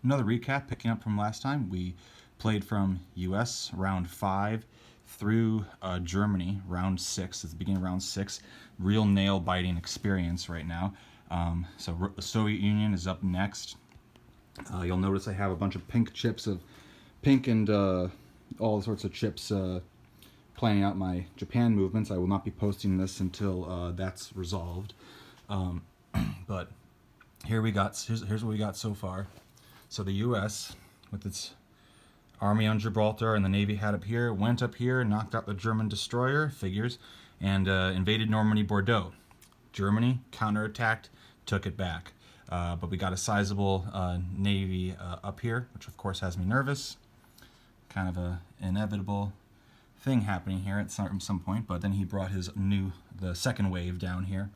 another recap, picking up from last time. We played from US round 5 through Germany round 6. It's the beginning of round 6. Real nail-biting experience right now. So the Soviet Union is up next. You'll notice I have a bunch of pink chips of pink and all sorts of chips planning out my Japan movements. I will not be posting this until that's resolved. But here's what we got so far. So the U.S. with its army on Gibraltar and the Navy had up here, went up here, knocked out the German destroyer, figures, and invaded Normandy, Bordeaux. Germany counterattacked, took it back. But we got a sizable Navy up here, which of course has me nervous. Kind of a inevitable thing happening here at some point, but then he brought the second wave down here.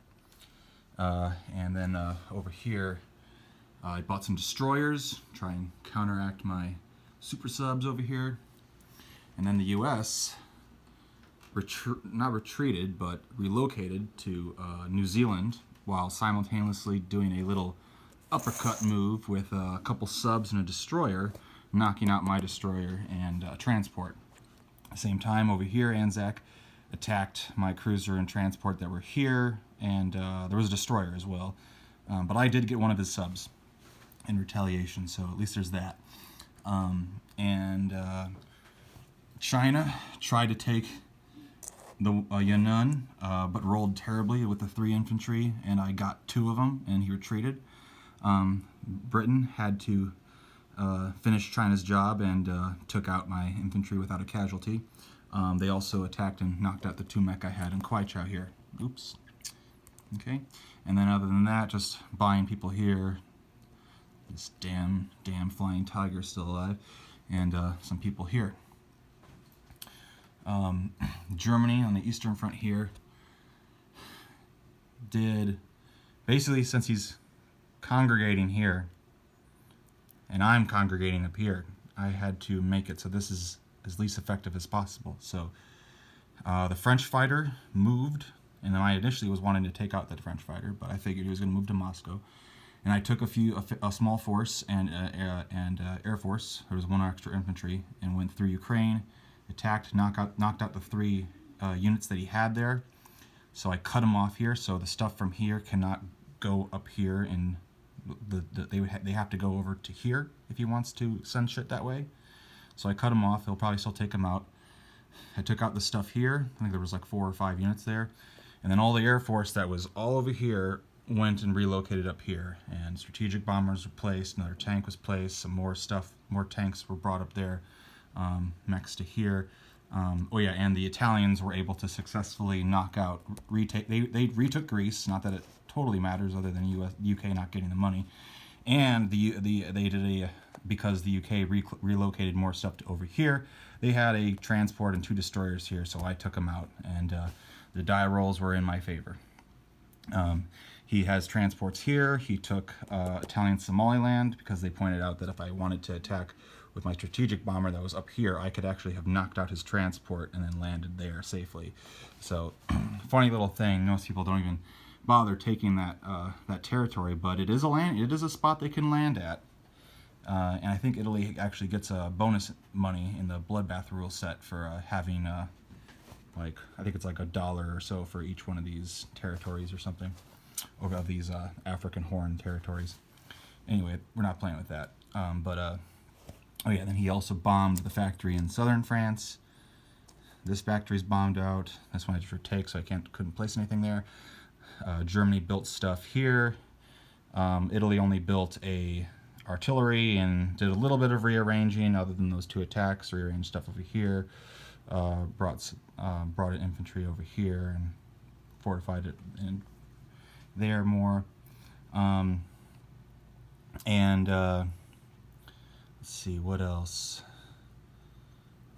And then over here, I bought some destroyers, try and counteract my super subs over here. And then the U.S. not retreated, but relocated to New Zealand while simultaneously doing a little uppercut move with a couple subs and a destroyer, knocking out my destroyer and transport. At the same time, over here, Anzac attacked my cruiser and transport that were here, and there was a destroyer as well. But I did get one of his subs in retaliation, so at least there's that. China tried to take the Yunnan, but rolled terribly with the 3 infantry, and I got 2 of them, and he retreated. Britain had to finished China's job and took out my infantry without a casualty. They also attacked and knocked out the 2 mech I had in Kwaichou here. Oops. Okay. And then other than that, just buying people here. This damn flying tiger still alive. And some people here. Germany on the Eastern Front here did, basically since he's congregating here, and I'm congregating up here, I had to make it so this is as least effective as possible. So the French fighter moved, and I initially was wanting to take out that French fighter, but I figured he was going to move to Moscow. And I took a small force and Air Force. There was 1 extra infantry, and went through Ukraine, attacked, knocked out the 3 units that he had there. So I cut him off here, so the stuff from here cannot go up here, and they have to go over to here if he wants to send shit that way. So I cut him off. He'll probably still take him out. I took out the stuff here. I think there was like 4 or 5 units there, and then all the Air Force that was all over here went and relocated up here, and strategic bombers were placed, another tank was placed, some more stuff, more tanks were brought up there next to here. Oh yeah, and the Italians were able to successfully knock out, they retook Greece, not that it totally matters other than UK not getting the money, and because the UK relocated more stuff to over here, they had a transport and 2 destroyers here, so I took them out, and the die rolls were in my favor. He has transports here. He took Italian Somaliland because they pointed out that if I wanted to attack with my strategic bomber that was up here, I could actually have knocked out his transport and then landed there safely. So, funny little thing. Most people don't even bother taking that territory, but it is a spot they can land at. And I think Italy actually gets a bonus money in the Bloodbath rule set for having I think it's like $1 or so for each one of these territories or something, or of these African Horn territories. Anyway, we're not playing with that. Oh yeah, then he also bombed the factory in southern France. This factory's bombed out. This one I just retake, so I couldn't place anything there. Germany built stuff here. Italy only built a artillery and did a little bit of rearranging other than those 2 attacks. Rearranged stuff over here. Brought an infantry over here and fortified it in there more. Let's see what else.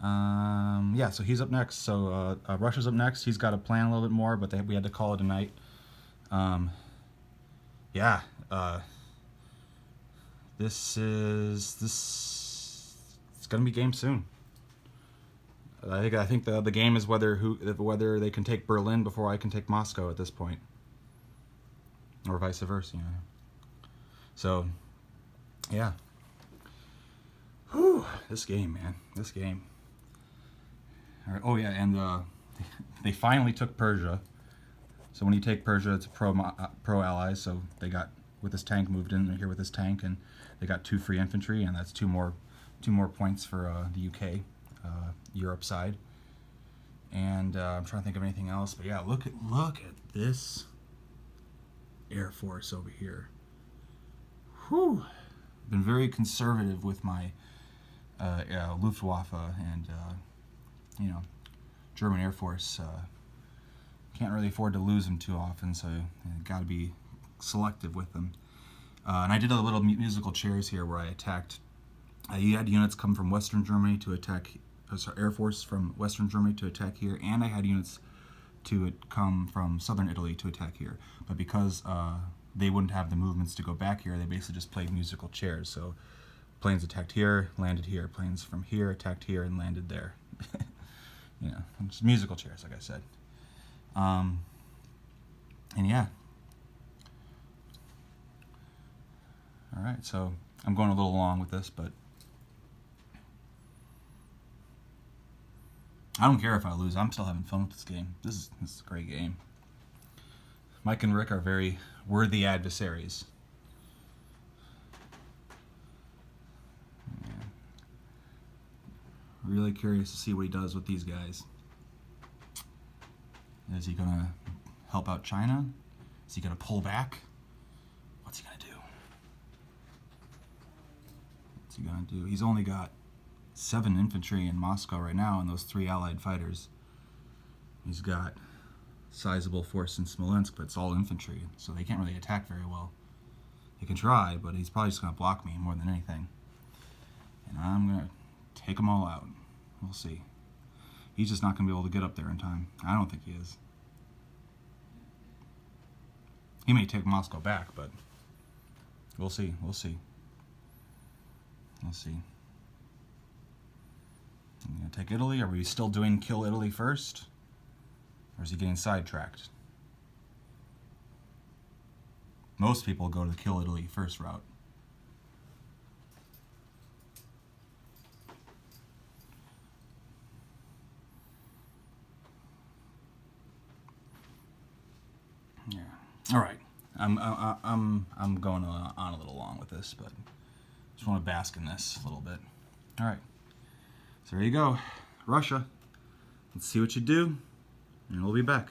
Yeah, so he's up next. So Russia's up next. He's got to plan a little bit more, but we had to call it a night. Yeah. It's gonna be game soon. I think the game is whether they can take Berlin before I can take Moscow at this point, or vice versa. So, yeah. Whew, this game, man. This game. All right. Oh, yeah, and they finally took Persia. So when you take Persia, it's a pro ally, so they got, with this tank, moved in here with this tank, and they got 2 free infantry, and that's two more points for the UK, Europe side. And I'm trying to think of anything else, but yeah, look at this Air Force over here. Whew. Been very conservative with my Luftwaffe and German Air Force. Can't really afford to lose them too often, so got to be selective with them. And I did a little musical chairs here where I attacked. You had units come from Western Germany to attack. Air Force from Western Germany to attack here, and I had units to come from Southern Italy to attack here. But because they wouldn't have the movements to go back here, they basically just played musical chairs. So planes attacked here, landed here. Planes from here attacked here and landed there. Just musical chairs, like I said. And yeah. All right, so I'm going a little long with this, but I don't care if I lose. I'm still having fun with this game. This is a great game. Mike and Rick are very worthy adversaries. Yeah. Really curious to see what he does with these guys. Is he gonna help out China? Is he gonna pull back? What's he gonna do? What's he gonna do? He's only got 7 infantry in Moscow right now and those 3 allied fighters. He's got sizable force in Smolensk, but it's all infantry, so they can't really attack very well. He can try, but he's probably just going to block me more than anything. And I'm going to take them all out. We'll see. He's just not going to be able to get up there in time. I don't think he is. He may take Moscow back, but we'll see. We'll see. We'll see. I'm going to take Italy. Are we still doing kill Italy first? Or is he getting sidetracked? Most people go to the kill Italy first route. Yeah. All right. I'm going on a little long with this, but just want to bask in this a little bit. All right. So there you go, Russia. Let's see what you do, and we'll be back.